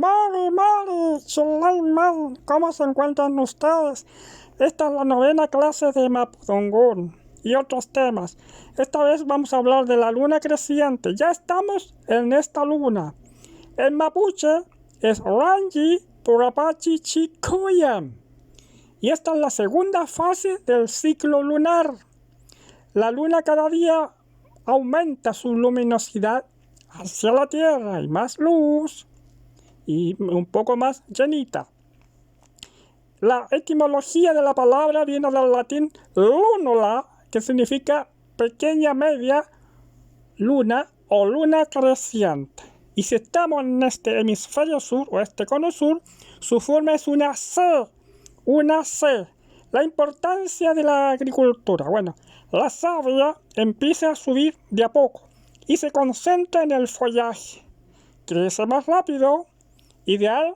Mari, Suleiman, ¿cómo se encuentran ustedes? Esta es la 9ª clase de Mapudungun y otros temas. Esta vez vamos a hablar de la luna creciente. Ya estamos en esta luna. En mapuche es Rangi Purapachi Chikuyam. Y esta es la segunda fase del ciclo lunar. La luna cada día aumenta su luminosidad hacia la Tierra y más luz y un poco más llenita. La etimología de la palabra viene del latín lunula, que significa pequeña media luna o luna creciente. Y si estamos en este hemisferio sur o este cono sur, su forma es una C. Una C. La importancia de la agricultura. Bueno, la savia empieza a subir de a poco y se concentra en el follaje. Crece más rápido, ideal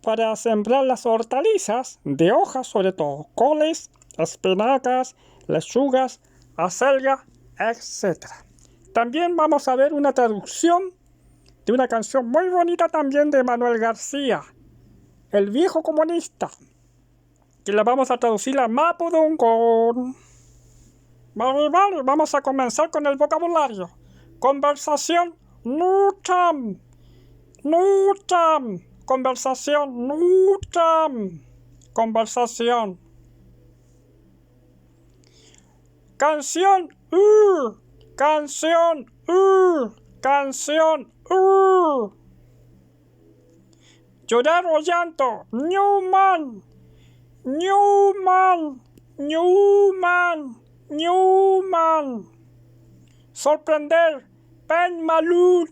para sembrar las hortalizas de hojas, sobre todo coles, espinacas, lechugas, acelga, etc. También vamos a ver una traducción de una canción muy bonita también de Manuel García, El Viejo Comunista, que la vamos a traducir a Mapudungun. Vale, vamos a comenzar con el vocabulario. Conversación, nutam. Conversación, nutam. Conversación. Canción, canción, canción, Llorar o llanto, Newman. Sorprender, Pan Malun.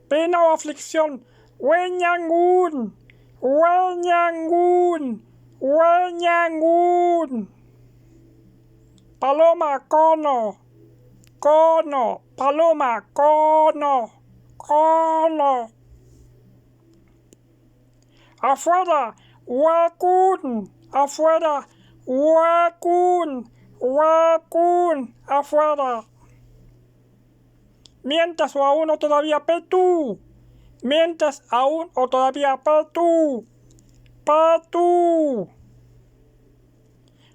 Pena o aflicción, Wenyangun. Paloma, cono. Paloma, cono. Afuera, huacún. Afuera, afuera. Mientras o aún o todavía petú. Mientras aún o todavía petú.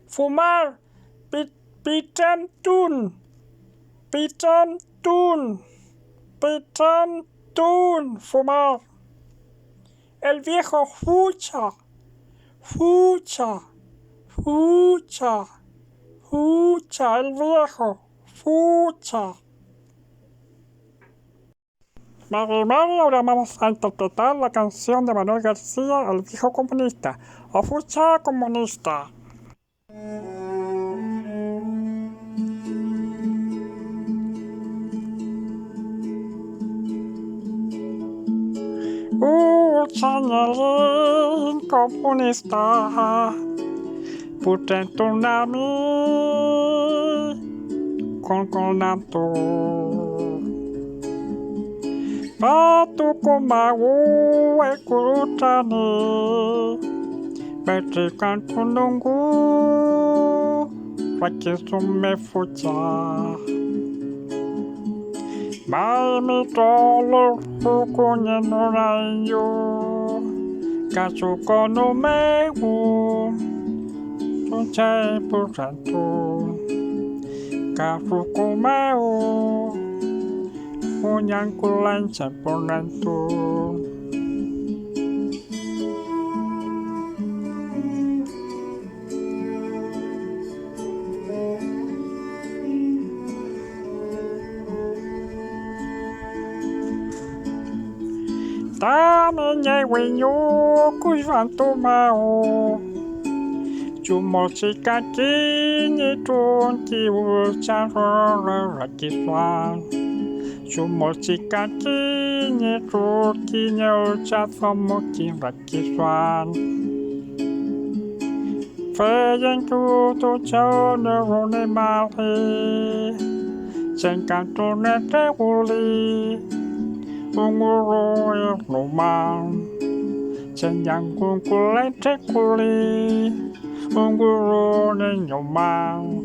Fumar, pitamtun. Fumar. El viejo fucha. El viejo fucha. Mari, ahora vamos a interpretar la canción de Manuel García, El Viejo Comunista, o Fucha Comunista. Chanelin comunista, putentunami konkonamto. Patu kumawu ekurutani, betikan tunungu, wakisume fucha. Mai mitolo hukunye norayo, kasuko no mewu, tunche purantu, kasuko meu, unyankulan sempurantu. Tamenye wenyo kuivantu mao, chumosika kini tunki ucharora rakiswan. Chumosika kini tunki uchafomoki rakiswan. Feyen kuto chone rone mali, senkantune te uli. Unguro rumang, senyang kungkulai tekuli, unguro nenyomang.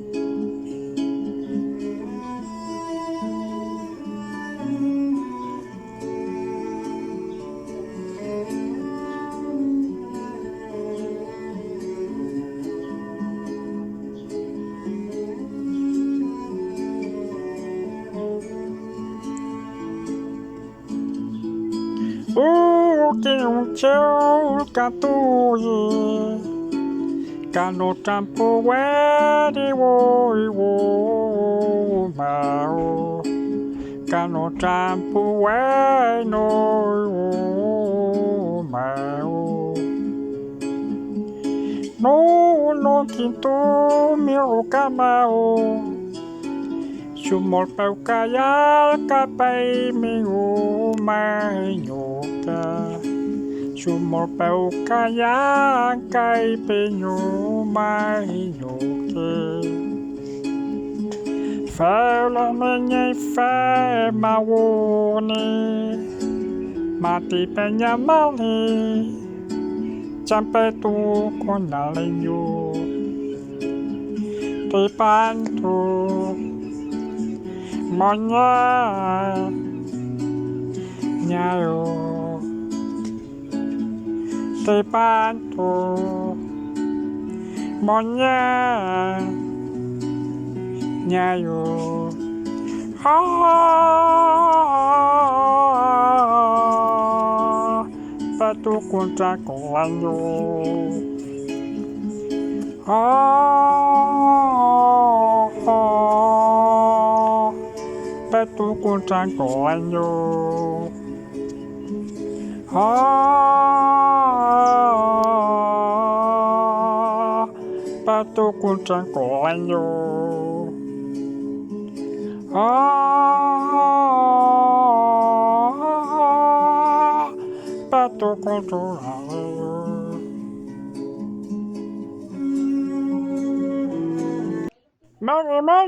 que un cheu catuye cano trampo wedi wo mao cano trampo no mao no quinto mi camao Sumol pau kayal kapay mingu mahinyoka Sumol pau kayal kay pinyo mahinyoke Fela menyay fe mawuni Mati penyamali Sampai tu konalinyo Tipantu Monyet Nyayo Tipantu Monyet Nyayo Patu kunta kolanyo Patu kunta kolanyo Patu kunta kolanyo Patu kunta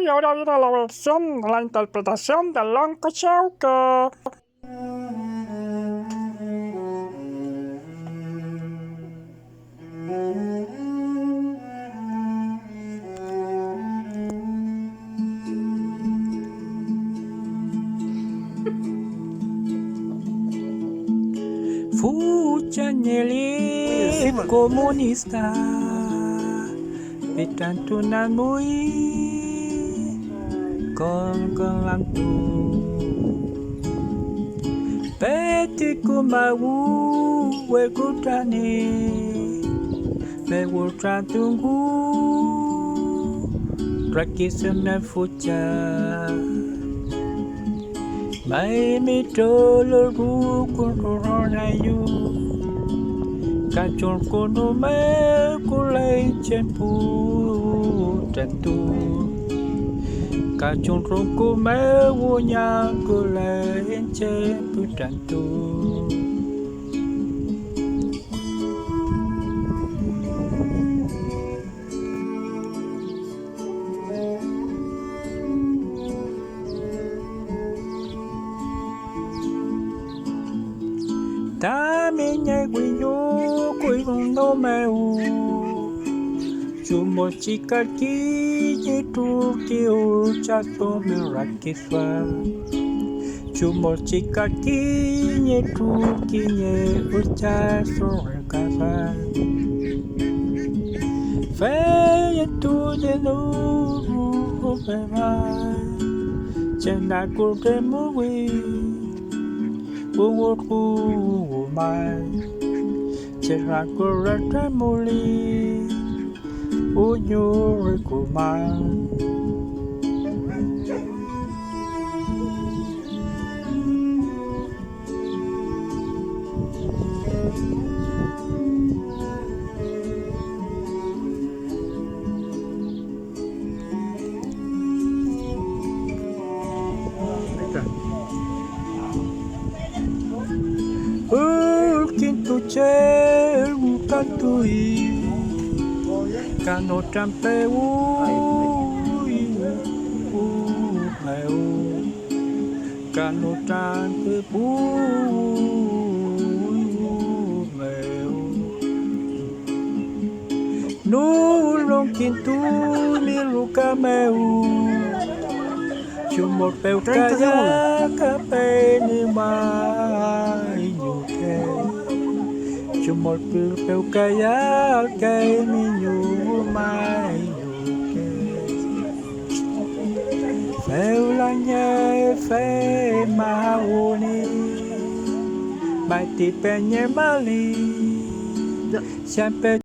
y ahora viene la versión, la interpretación del Lonco Chauque. Fuchanyeli comunista Pitantunan mui con lantu Peti kumau wekutani Mewutratungu Rakisana fucha Mai mitolo rukuronayu Kacol kono me kulai cempu tentu Kacol roko me wonya kulai cempu tentu Taminya guyo no meu Chumo chikaki Yitu ki uchato mirakiswa Chumo chikaki Yitu ki nye uchato rekasa Fe tu de nuru beba Chena kurte muwi Uwoku mai Chera kurata muli Unyuri kumai Quinto céu cantui Cano trampe meu Cano trampe meu No long quinto miluca meu Chumor peu kaya kapeni mai nyuke Chumor peu kaya kay minyu mai nyuke Feu lanye fe mauni mai ti pe nye mali. Siempre